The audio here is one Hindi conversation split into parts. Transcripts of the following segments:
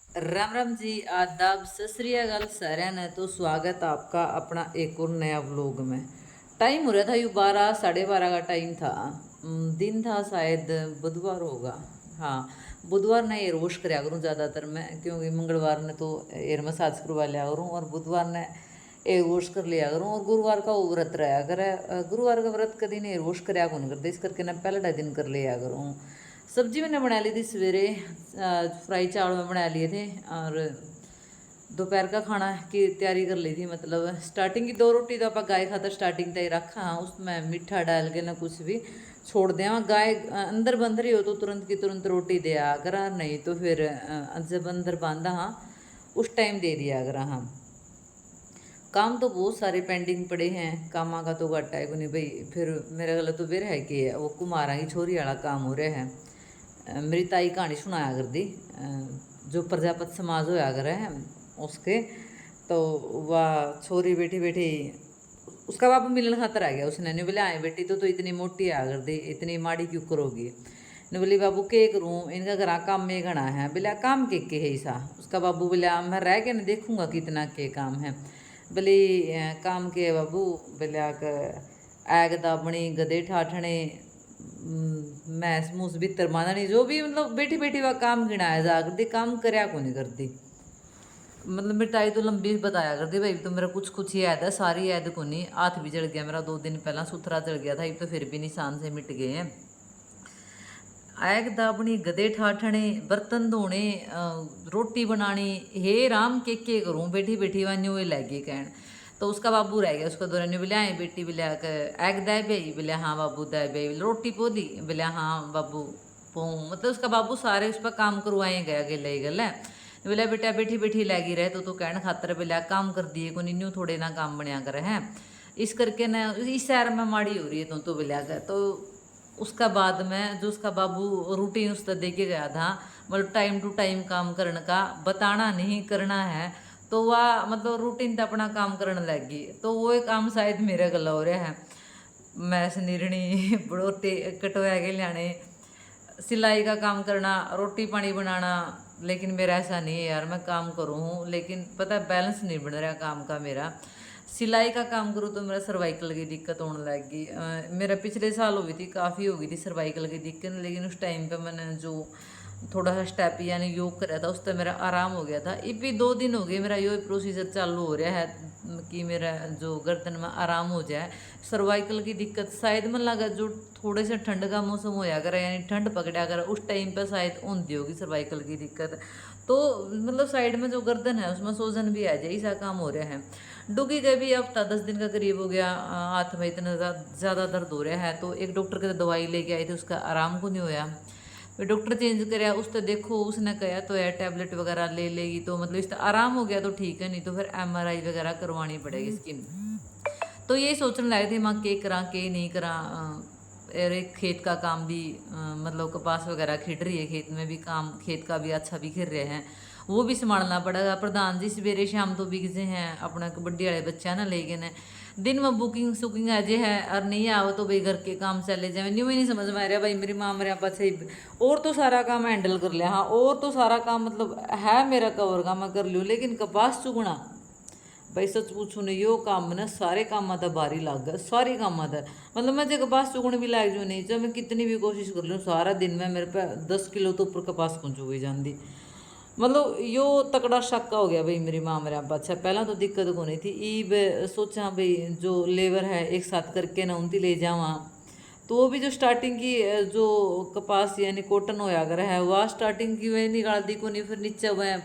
राम राम जी, आदाब, सत श्री अकाल साਰਿਆਂ ने। तो स्वागत आपका अपना एक और नया व्लॉग में। टाइम हो रहा था यू 12 साढ़े 12 का टाइम था। दिन था शायद बुधवार होगा। हाँ, बुधवार ने एयर वॉश कराया करूँ ज़्यादातर मैं, क्योंकि मंगलवार ने तो एयर मसाज करवा लिया करूँ और बुधवार ने एयर वॉश कर लिया करूँ। और गुरुवार का वो व्रत रहा करे, गुरुवार का व्रत का दिन एयर वॉश कराया कौन करते, इस करके ना पहला दिन कर लिया करूँ। सब्जी मैंने बना ली थी सवेरे, फ्राई चावल में बना लिए थे। और दोपहर का खाना की तैयारी कर ली थी। मतलब स्टार्टिंग की 2 रोटी तो आप गाय खातर स्टार्टिंग तक रखा, हाँ उसमें मीठा डाल के ना कुछ भी छोड़ दें। हाँ, गाय अंदर बंध रही हो तो तुरंत की तुरंत रोटी दे अगर, नहीं तो फिर जब अंदर बांधा हाँ उस टाइम दे दिया अगर। हाँ, काम तो बहुत सारे पेंडिंग पड़े हैं, कामा का तो घाटा है को नहीं भाई। फिर मेरा गला तो बेर है कि वो कुमारा की छोरी वाला काम हो रहा है। मेरी ताई कहानी सुनाया कर दी, जो प्रजापत समाज होया करे है उसके। तो वह छोरी बैठी बैठी उसका बाप मिलने खातर आ गया। उसने नहीं बोले, आए बेटी तो इतनी मोटी आ कर दी, इतनी माड़ी क्यों करोगी। ने बोली बाबू के करूँ, इनका घर काम में घना है। बोला काम के है ऐसा। उसका बाबू बोला मैं रह के ना देखूंगा कितना के काम है। बोली काम के है बाबू। बोला आग दाबनी, गधे ठाठने, मैस मूस भीतर माननी, जो भी मतलब बैठी बैठी वह काम गिनाया जा करती, काम करया को नहीं करती। मतलब मेरी ताई तो लंबी बताया करती भाई, तो मेरा कुछ कुछ ही याद है, सारी याद को नहीं। हाथ भी जल गया मेरा 2 दिन पहला, सुथरा जल गया था, अब तो फिर भी निशान से मिट गए हैं। आग दाबनी, गधे ठाठने, बर्तन धोने, रोटी बनानी, हे राम के करूँ बैठी बैठी वानी वो लगी कहन। तो उसका बाबू रह गया, उसका दौरान बोले आए बेटी, बोले आग दाए बे, बोले हाँ बाबू दाए बे, रोटी पो दी, बोले हाँ बाबू पो। मतलब उसका बाबू सारे उस पर काम करवाए गया गले गल है। बोला बेटा बैठी बैठी लगी रहे तो कहने खातर बोला काम कर दिए को न्यू थोड़े ना काम बनया करे हैं। इस करके ना इस शहर में माड़ी हो रही है तो बोला गया। तो उसका बाद में जो उसका बाबू रूटीन उसका दे के गया था, मतलब टाइम टू टाइम काम करने का, बताना नहीं करना है, तो वह मतलब रूटीन तो अपना काम करने लग गई। तो वो एक काम शायद मेरे गला हो रहा है। मैस निरणी रोटी कटोया के लियाने, सिलाई का काम करना, रोटी पानी बनाना। लेकिन मेरा ऐसा नहीं है यार, मैं काम करूँ हूँ लेकिन पता है बैलेंस नहीं बन रहा काम का मेरा। सिलाई का काम करूँ तो मेरा सर्वाइकल की दिक्कत होने लग गई। मेरा पिछले साल हुई थी, काफ़ी हो गई थी सर्वाइकल की दिक्कत, लेकिन उस टाइम पे मैंने जो थोड़ा सा स्टेप यानी योग कराया था उससे मेरा आराम हो गया था। अब भी 2 दिन हो गए मेरा यो प्रोसीजर चालू हो रहा है कि मेरा जो गर्दन में आराम हो जाए। सर्वाइकल की दिक्कत शायद मन लगा जो थोड़े से ठंड का मौसम होया करे, यानी ठंड पकड़ा करे उस टाइम पर शायद होती होगी सर्वाइकल की दिक्कत। तो मतलब साइड में जो गर्दन है उसमें सोजन भी आ जाए, ऐसा काम हो रहा है। डूगी गए भी हफ्ता 10 दिन का करीब हो गया, हाथ में इतना ज़्यादा दर्द हो रहा है। तो एक डॉक्टर के दवाई लेके आई थी, उसका आराम को नहीं होया। फिर डॉक्टर चेंज कराया, उस तो देखो उसने कहा तो है टैबलेट वगैरह ले लेगी तो मतलब इसका आराम हो गया तो ठीक है, नहीं तो फिर MRI वगैरह करवानी पड़ेगी स्किन। तो ये सोचने लगे थे माँ के करा के नहीं करा। अरे खेत का काम भी मतलब कपास वगैरह खिड़ रही है, खेत में भी काम, खेत का भी अच्छा भी खिड़ रहे हैं, वो भी संभालना पड़ेगा। प्रधान जी सवेरे शाम तो बिगजे हैं अपना कबड्डी वाले बच्चा ना लेके ने, दिन में बुकिंग सुकिंग अजय है और नहीं आओ तो भाई घर के काम चले जाए। न्यू ही नहीं समझ में आ रहा भाई, मेरी माँ मेरे पास ही और तो सारा काम हैंडल कर लिया, हाँ और तो सारा काम मतलब है मेरा कवर का मैं कर लूँ, लेकिन कपास चुगना भाई सच पूछू ने यो काम ना सारे काम तो भारी लाग गया, सारी काम था। मतलब मैं जो कपास चुगने भी लाग जू नहीं, चाहे मैं कितनी भी कोशिश कर लूँ सारा दिन में मेरे पे 10 किलो तो ऊपर कपास पहुँच हुई जाती। मतलब यो तकड़ा शक हो गया भाई मेरी माँ मेरे अब्बा। अच्छा पहला तो दिक्कत को नहीं थी, ईब सोचा भाई जो लेबर है एक साथ करके ना उनती ले जावा। तो वो भी जो स्टार्टिंग की जो कपास यानी कॉटन होया अगर है वह स्टार्टिंग की वह निकाल दी को नहीं, फिर नीचे वह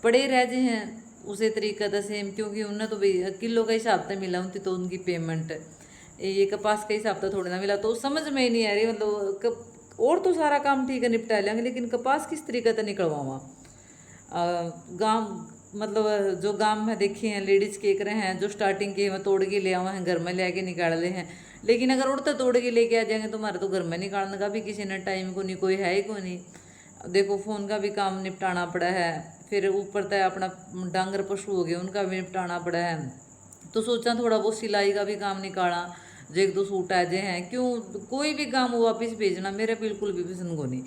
पड़े रह जे हैं उसी तरीका था सेम, क्योंकि उन्हें तो भाई किलो का हिसाब से मिला उनकी, तो उनकी पेमेंट ये कपास के हिसाब से थोड़ी ना मिला। तो समझ में ही नहीं आ रही मतलब और तो सारा काम ठीक है निपटा लेंगे, लेकिन कपास किस तरीके से निकलवावा। गांव मतलब जो गांव में देखे हैं लेडीज के रहे हैं जो स्टार्टिंग के में तोड़ के ले आए हैं घर में ले आके निकाल ले हैं, लेकिन अगर उड़ते तोड़ के लेके आ जाएंगे तो हमारे तो घर में निकालने का भी किसी ने टाइम को नहीं, कोई है ही को नहीं। देखो फ़ोन का भी काम निपटाना पड़ा है, फिर ऊपर तय अपना डांगर पशु हो गए उनका भी निपटाना पड़ा है। तो सोचा थोड़ा बहुत सिलाई का भी काम निकाला, जो 1 2 सूट आ जाए हैं क्यों, कोई भी काम वो वापिस भेजना मेरे बिल्कुल भी पसंद को नहीं।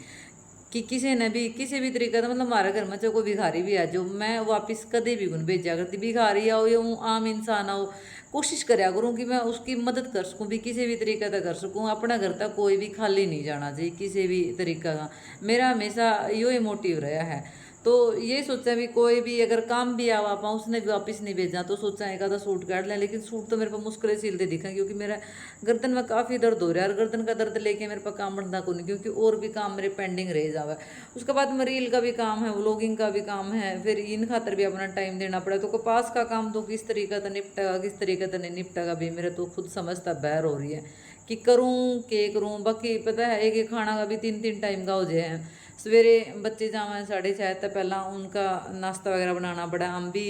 कि किसी ने भी किसी भी तरीके का मतलब हमारे घर में चाहे कोई भिखारी भी आ जो मैं वापस कदे भी गुन भेजा करती, भिखारी आओ या आम इंसान आओ, कोशिश कराया करूँ कि मैं उसकी मदद कर सकूँ भी, किसी भी तरीके का कर सकूँ। अपना घर तक कोई भी खाली नहीं जाना चाहिए किसी भी तरीका का, मेरा हमेशा यो ही मोटिव रहा है। तो ये सोचा भी कोई भी अगर काम भी आवा पाऊँ उसने भी वापस नहीं भेजना, तो सोचा एक आधा सूट काट लें, लेकिन सूट तो मेरे पास मुश्किल सिलते दिखा क्योंकि मेरा गर्दन में काफ़ी दर्द हो रहा है, और गर्दन का दर्द लेके मेरे पास काम बनता को नहीं, क्योंकि और भी काम मेरे पेंडिंग रह जावा। उसके बाद मरील का भी काम है, व्लॉगिंग का भी काम है, फिर इन खातर भी अपना टाइम देना पड़ा। तो कपास का काम तो किस तरीके से निपटेगा किस तरीके से नहीं निपटेगा भी मेरे तो खुद समझता बहर हो रही है कि करूँ के करूँ। बाकी पता है एक एक खाना का भी 3-3 टाइम का हो जाए। सवेरे बच्चे जावा 6:30 तक पहला उनका नाश्ता वगैरह बनाना पड़ा, हम भी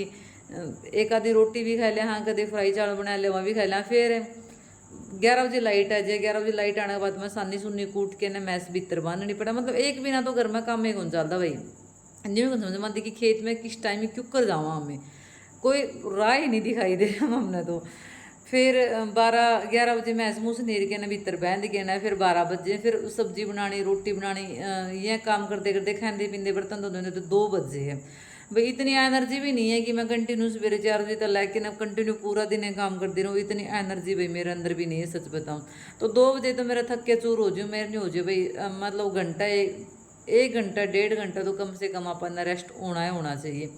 एक आधी रोटी भी खा लिया, हाँ कदे फ्राई चावल बना लिया वहाँ भी खा लिया। फिर 11 बजे लाइट आ जाए, 11 बजे लाइट आने के बाद मैं सानी सुनी कूट के ना मैस भीतर बांधनी पड़ा। मतलब एक बिना तो घर में काम ही कौन चलता भाई, नहीं को समझ मानती कि खेत में किस टाइम क्यों कर जावा, हमें कोई राह ही नहीं दिखाई दे रहा हमने तो। फिर 12-11 बजे मैं मुँह नीर के ना भीतर बहन के ना, फिर 12 बजे फिर सब्जी बनानी रोटी बनानी, ये काम करते करते खाते पीते बर्तन धोते तो 2 बजे है भाई। इतनी एनर्जी भी नहीं है कि मैं कंटिन्यू सवेरे 4 बजे तक लेके ना कंटिन्यू पूरा दिन काम करती रहूँ, इतनी एनर्जी भाई मेरे अंदर भी नहीं है सच बताऊँ तो। 2 बजे तो मेरा थक के चूर हो जाऊँ, मेरे नहीं हो जाए भाई, मतलब घंटा 1 घंटा 1.5 घंटा तो कम से कम अपन रेस्ट होना चाहिए।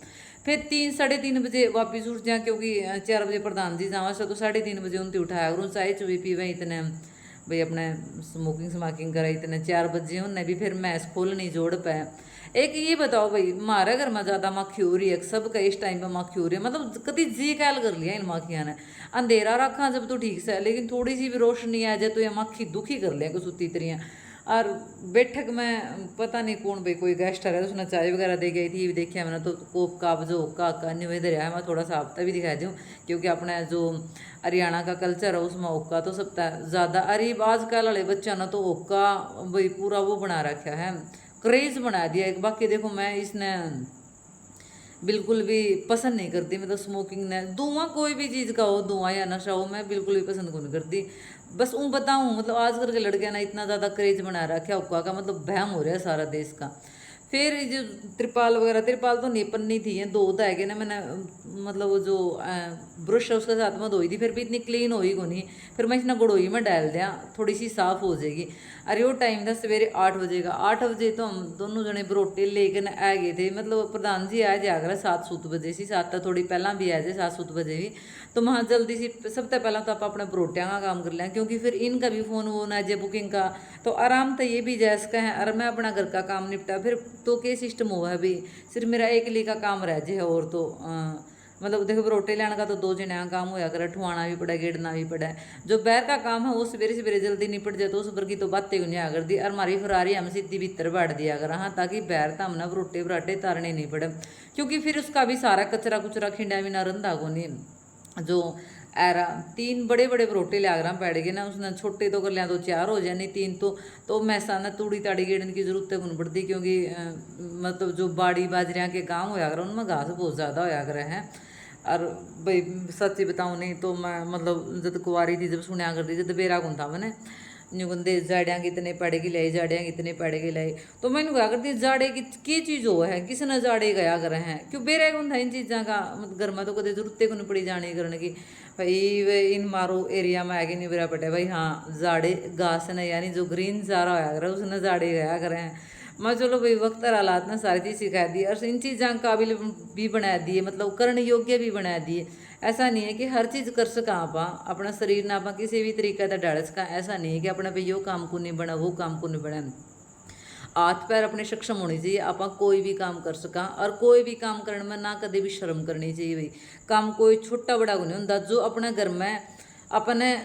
फिर 3-3:30 बजे वापिस उठ जाए, क्योंकि 4 बजे प्रधान जी जावा से तो 3:30 बजे उनती उठाया करूँ, चाय चुई पीवे इतने भाई अपने स्मोकिंग स्माकिंग करा इतने 4 बजे उन्हें भी फिर मैस खोल नहीं जोड़ पाया। एक ये बताओ भाई हमारे घर में ज़्यादा माखी हो रही है, सबका इस टाइम पे माखी हो रही है, मतलब कभी जी कैल कर लिया इन माखियाँ ने। अंधेरा रखा जब तो ठीक से, लेकिन थोड़ी सी भी रोशनी आ जाए तो ये माखी दुखी कर लिया कुछ सुती तरियाँ। और बैठक में पता नहीं कौन भाई कोई गेस्ट आ रहा है, उसने चाय वगैरह दे गई थी, देखा मैंने तो कोप काप जो का निवेदन है, मैं थोड़ा सा आपता भी दिखा दूँ क्योंकि अपना जो हरियाणा का कल्चर है उसमें ओक्का तो सबका ज़्यादा, अरे आजकल वाले बच्चा ना तो ओक्का भाई पूरा वो बना रखा है, क्रेज बना दिया एक। बाकी देखो मैं इसने बिल्कुल भी पसंद नहीं करती, मतलब स्मोकिंग ने धुआं कोई भी चीज़ का हो, धुआं या नशा हो, मैं बिल्कुल भी पसंद नहीं करती। बस ऊँ बताऊँ मतलब आजकल के लड़के ना इतना ज़्यादा क्रेज बना रखा है हुक्का का, मतलब भयम हो रहा है सारा देश का। फिर जो त्रिपाल वगैरह, त्रिपाल तो नहीं पन्नी थी है, दो है कि ना मैंने मतलब वो जो ब्रश है उसके साथ में धोई थी, फिर भी इतनी क्लीन होई को नहीं, फिर मैं इसने गड़ोई में डाल दिया थोड़ी सी साफ़ हो जाएगी। अरे वो टाइम था सवेरे 8 बजे का, 8 बजे तो हम दोनों जने बरोटे लेकर आ गए थे, मतलब प्रधान जी आ जाकर 7-7 बजे सी, 7 तक थोड़ी पहला भी आ जाए 7-7 बजे भी, तो वहाँ जल्दी सी सबसे पहला तो आप अपने बरोटियाँ का काम कर लें, क्योंकि फिर इनका भी फ़ोन वोन आ जाए बुकिंग का, तो आराम तो ये भी जैस का है, और मैं अपना घर का काम निपटा फिर तो क्या सिस्टम हुआ है अभी, सिर्फ मेरा एक ली का काम रह जाए और तो मतलब देखो रोटी लेने का तो 2 जने का काम होया करे, ठुआना भी पड़ा गेड़ना भी पड़ा है। जो बैर का काम है वो सवेरे सवेरे जल्दी निपट जाए तो उस पर की तो बातें गुनिया कर दी, और हमारी फरारी हम सीधी भीतर बैठ दिया कर, हाँ ताकि बैर तो हमने रोटे बराटे तारने नहीं पड़े, क्योंकि फिर उसका भी सारा कचरा कुचरा खिंडा भी ना रंधा को नहीं। जो एरा 3 बड़े बड़े बरोटे लिया बैठ गए ना, उसने छोटे तो कर लिया तो 4 हो जाए, नहीं 3 तो मैसा ना तूड़ी ताड़ी गेड़ने की जरूरत नहीं पड़ती, क्योंकि मतलब जो बाड़ी बाजरियाँ के काम होया कर उनमें घास बहुत ज़्यादा होया करे हैं। और भाई सच्ची बताऊँ नहीं तो मैं मतलब जब कुंवारी थी जब सुनिया करती जब बेरा कौन था मैंने न्यूगंदे जाड़ियाँ कितने पड़ेगी लाई, जाड़ियाँ कितने पड़ेगी लाई, तो मैंने कहा करती जाड़े की चीज़ हो है, किसी ने जाड़े गया करे हैं क्यों बेरा कौन था इन चीज़ों का, मतलब घर में तो कभी जरूरत को नहीं पड़ी जाने करने की भाई। वे इन मारो एरिया में आगे नहीं बेरा पड़े भाई, हाँ जाड़े घास ने यानी जो ग्रीन सारा होया करे उसने जाड़े गया करे हैं। मैं चलो भाई वक्त और हालात ने सारी चीज़ सिखा दी और इन चीज़ों काबिल भी बना दिए, मतलब करने योग्य भी बना दिए। ऐसा नहीं है कि हर चीज़ कर सका आप अपना शरीर ना आप किसी भी तरीके का डाल सका, ऐसा नहीं है कि अपना भाई यो काम को नहीं बना वो काम को नहीं बना। हाथ पैर अपने सक्षम होने चाहिए, आप कोई भी काम कर सका, और कोई भी काम करने में ना कभी भी शर्म करनी चाहिए भाई। काम कोई छोटा बड़ा को नहीं होता, जो अपने घर में अपने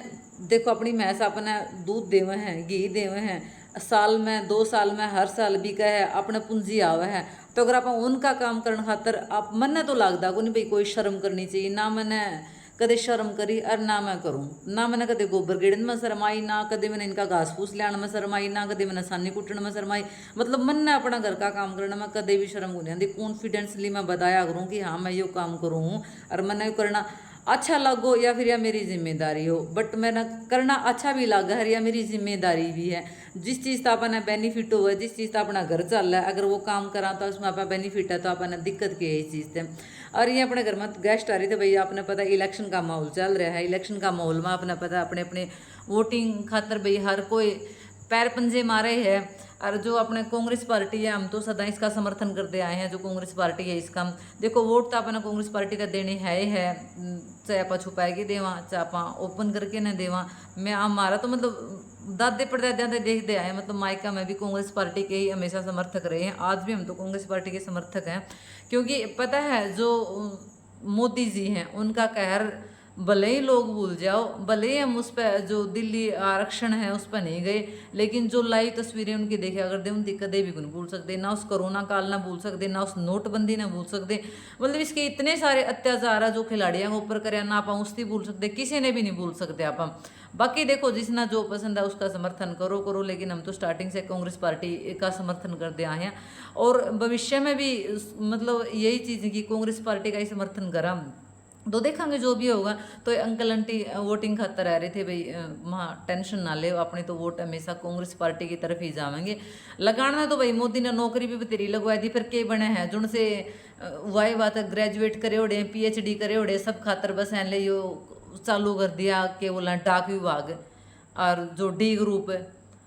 देखो अपनी भैंस अपने दूध देवे हैं घी देवे हैं, साल में 2 साल में हर साल भी कहे अपने पूंजी आवे है, तो अगर आप उनका काम करने खातर आप मन तो लगता को नहीं भाई कोई शर्म करनी चाहिए ना, मैंने कदे शर्म करी और ना मैं करूँ, ना मैंने कदे गोबर गेड़न में शर्म आई, ना कदे मैंने इनका घास फूस लियान में शर्म आई, ना कदे मैंने सानी कुटन में शर्म आई, मतलब मन ने अपना घर का काम करना में कदे भी शर्म नहीं आती। कॉन्फिडेंसली मैं बताया करूँ कि हाँ मैं यो काम करूँ और मैंने करना। अच्छा लगो या फिर या मेरी जिम्मेदारी हो, बट मैंने करना अच्छा भी लगा है या मेरी जिम्मेदारी भी है। जिस चीज़ का अपना बेनिफिट हो, जिस चीज़ का अपना घर चल रहा है, अगर वो काम करा तो उसमें अपना बेनिफिट है तो अपना दिक्कत की है इस चीज़ से। और ये अपने घर में गेस्ट आ रही थे भैया, आपने पता इलेक्शन का माहौल चल रहा है, इलेक्शन का माहौल में अपने पता अपने अपने वोटिंग खातर भाई हर कोई पैर पंजे मारे है। और जो अपने कांग्रेस पार्टी है, हम तो सदा इसका समर्थन करते आए हैं। जो कांग्रेस पार्टी है इसका देखो वोट तो अपना कांग्रेस पार्टी का देने है ही है, चाहे आप छुपा के देवा चाहे आप ओपन करके ना देवा। मैं हमारा तो मतलब दादे परदादियां से देखते आए, मतलब मायका में भी कांग्रेस पार्टी के ही हमेशा समर्थक रहे हैं, आज भी हम तो कांग्रेस पार्टी के समर्थक हैं। क्योंकि पता है जो मोदी जी हैं उनका कहर भले ही लोग भूल जाओ, भले ही हम उस पर जो दिल्ली आरक्षण है उस पर नहीं गए, लेकिन जो लाइव तस्वीरें उनकी देखे अगर दे उनकी कदे भी नहीं भूल सकते, ना उस कोरोना काल ना भूल सकते, ना उस नोटबंदी ना भूल सकते। मतलब इसके इतने सारे अत्याचार है जो खिलाड़ियों के ऊपर करे ना आप उसकी भूल सकते, किसी ने भी नहीं भूल सकते आप। बाकी देखो जिसना जो पसंद है उसका समर्थन करो करो, लेकिन हम तो स्टार्टिंग से कांग्रेस पार्टी का समर्थन करते आए हैं और भविष्य में भी मतलब यही चीज़ है कि कांग्रेस पार्टी का ही समर्थन करा तो देखेंगे जो भी होगा। तो अंकल आंटी वोटिंग खातर आ रहे थे भाई, वहाँ टेंशन ना ले, अपने तो वोट हमेशा कांग्रेस पार्टी की तरफ ही जाएंगे। लगाना तो भाई मोदी ने नौकरी भी तेरी लगवाई थी, फिर के बने हैं जुन से वाई बात ग्रेजुएट करे उड़े PhD करे उड़े सब खातर बस हैं ले यो चालू कर दिया के बोला डाक विभाग। और जो D ग्रुप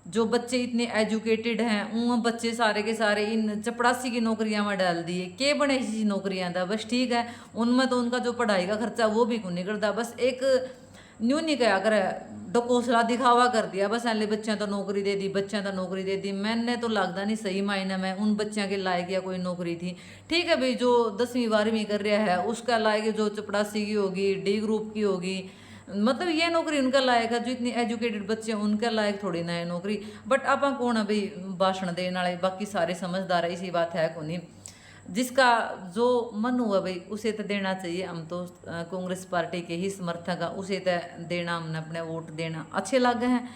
जो बच्चे इतने एजुकेटेड हैं उन बच्चे सारे के सारे इन चपड़ासी की नौकरियां में डाल दिए, के बने इसी नौकरियां था बस। ठीक है उनमें तो उनका जो पढ़ाई का खर्चा वो भी नहीं करता, बस एक न्यू नहीं क्या कर डकोसला दिखावा कर दिया बस, ऐले बच्चों तो नौकरी दे दी, बच्चों तो नौकरी दे दी। मैंने तो लगता नहीं सही मायने में उन बच्चों के लायक या कोई नौकरी थी। ठीक है भाई जो 10वीं 12वीं कर रहा है उसका लायक जो चपड़ासी की होगी D ग्रुप की होगी, मतलब ये नौकरी उनका लायक है। जो इतनी एजुकेटेड बच्चे हैं उनका लायक थोड़ी ना है नौकरी। बट आप कौन है भाई भाषण देने वाले, बाकी सारे समझदार है, इसी बात है को नहीं। जिसका जो मन हुआ भाई उसे तो देना चाहिए, हम तो कांग्रेस पार्टी के ही समर्थक है, उसे तो देना हमने अपने वोट देना अच्छे लगे हैं।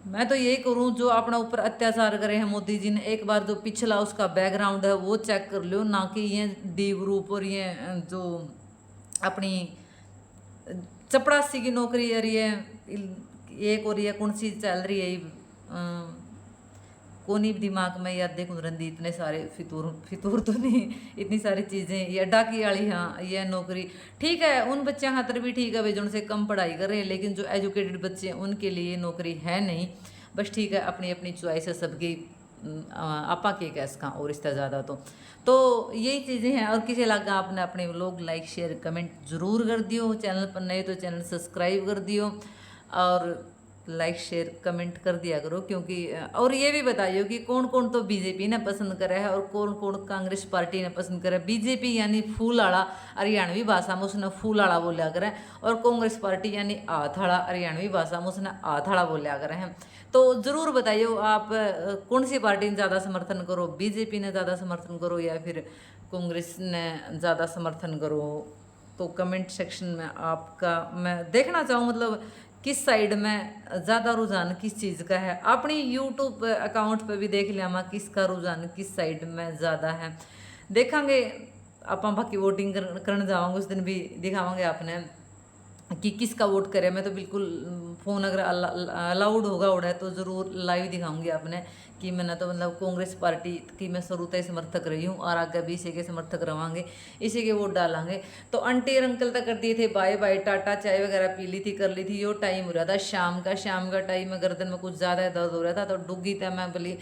मैं तो यही करूँ जो अपना ऊपर अत्याचार करे हैं मोदी जी ने, एक बार जो पिछला उसका बैकग्राउंड है वो चेक कर लो, ना कि ये D ग्रुप और ये जो अपनी चपड़ासी की नौकरी आ रही है एक, और ये कौन सी चल रही है कोनी दिमाग में याद देखूँ रंदी, इतने सारे फितूर फितूर तो नहीं, इतनी सारी चीज़ें ये डाकी वाली। हाँ ये नौकरी ठीक है उन बच्चों खातर भी ठीक है भाई जो उनसे कम पढ़ाई कर रहे हैं, लेकिन जो एजुकेटेड बच्चे हैं उनके लिए नौकरी है नहीं। बस ठीक है अपनी अपनी चॉइस है सबकी, आपा के कैस का और इससे ज़्यादा तो यही चीज़ें हैं। और किसी लगा आपने अपने व्लॉग लाइक शेयर कमेंट जरूर कर दियो, चैनल पर नए तो चैनल सब्सक्राइब कर दियो और लाइक शेयर कमेंट कर दिया करो। क्योंकि और ये भी बताइए कि कौन कौन तो बीजेपी ने पसंद करा है और कौन कौन कांग्रेस पार्टी ने पसंद करा। बीजेपी यानी फूल आड़ा, हरियाणवी भाषा में उसने फूल आड़ा बोलिया करें, और कांग्रेस पार्टी यानी आथाड़ा, हरियाणवी भाषा में उसने आथाड़ा बोलिया करें हैं। तो ज़रूर बताइए आप कौन सी पार्टी ने ज़्यादा समर्थन करो, बीजेपी ने ज़्यादा समर्थन करो या फिर कांग्रेस ने ज़्यादा समर्थन करो। तो कमेंट सेक्शन में आपका मैं देखना चाहूँ मतलब किस साइड में ज़्यादा रुझान किस चीज़ का है। अपनी यूट्यूब अकाउंट पे भी देख लिया किसका रुझान किस साइड में ज़्यादा है, देखेंगे। आप बाकी वोटिंग करने जाओगे उस दिन भी दिखावांगे आपने कि किसका वोट करे। मैं तो बिल्कुल फ़ोन अगर अलाउड होगा उड़ा तो ज़रूर लाइव दिखाऊंगी आपने कि मैंने तो मतलब कांग्रेस पार्टी की मैं शुरू से समर्थक रही हूँ और आगे भी इसी के समर्थक रवांगे, इसी के वोट डालेंगे। तो आंटी और अंकल तक कर दिए थे बाय बाय टाटा, चाय वगैरह पी ली थी कर ली थी। यो टाइम हो रहा था शाम का टाइम में गर्दन में कुछ ज़्यादा दर्द हो रहा था तो डुगी था। मैं बोली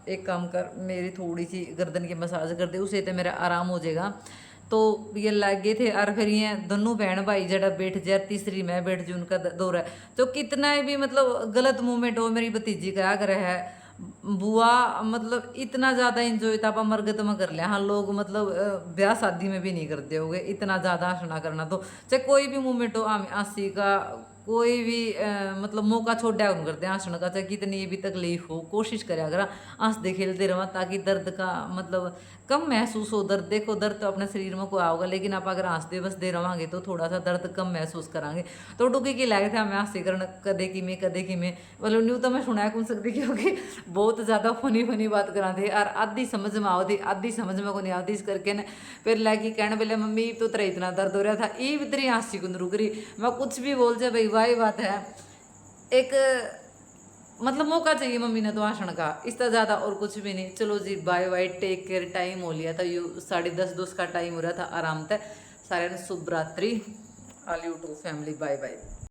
एक काम कर मेरी थोड़ी सी गर्दन की मसाज कर दे उसे तो मेरा आराम हो जाएगा। तो ये लगे थे और फिर ये दोनों बहन भाई जरा बैठ जाए, तीसरी मैं बैठ जू उनका दौर है। तो कितना भी मतलब गलत मूवमेंट हो मेरी भतीजी क्या कर है बुआ, मतलब इतना ज़्यादा इंजॉय था मरगत में कर लिया। हाँ लोग मतलब ब्याह शादी में भी नहीं करते होगे इतना ज़्यादा हंसना करना। तो चाहे कोई भी मूवमेंट हो आंसी का कोई भी मतलब मौका छोड़ा उन करते हैं हंसने का, चाहे कितनी भी तकलीफ हो कोशिश करे अगर हंसते खेलते रहो ताकि दर्द का मतलब कम महसूस हो दर्द। देखो दर्द तो अपने शरीर में कोई आओगा, लेकिन आप अगर हंसते बसते रहोगे तो थोड़ा सा दर्द कम महसूस करांगे। तो डुकी की लगे थे हमें हंसी करना कदे कि में मतलब न्यू तो मैं सुना कौन सकती क्योंकि बहुत ज़्यादा फनी फनी बात कराते और आधी समझ में आओ थी आधी समझ में को नहीं आती, इस करके ना फिर लगी कहने बोले मम्मी तो तेरा इतना दर्द हो रहा था, ये इतनी हंसी को रुक रही। मैं कुछ भी बोल जाए भाई वही बात है, एक मतलब मौका चाहिए मम्मी ने तो भाषण का, इससे ज़्यादा और कुछ भी नहीं। चलो जी bye bye, take care. Time हो लिया था यू 10:30 का टाइम हो रहा था, आराम तक। सारे शुभ रात्रि। All you to family, bye bye.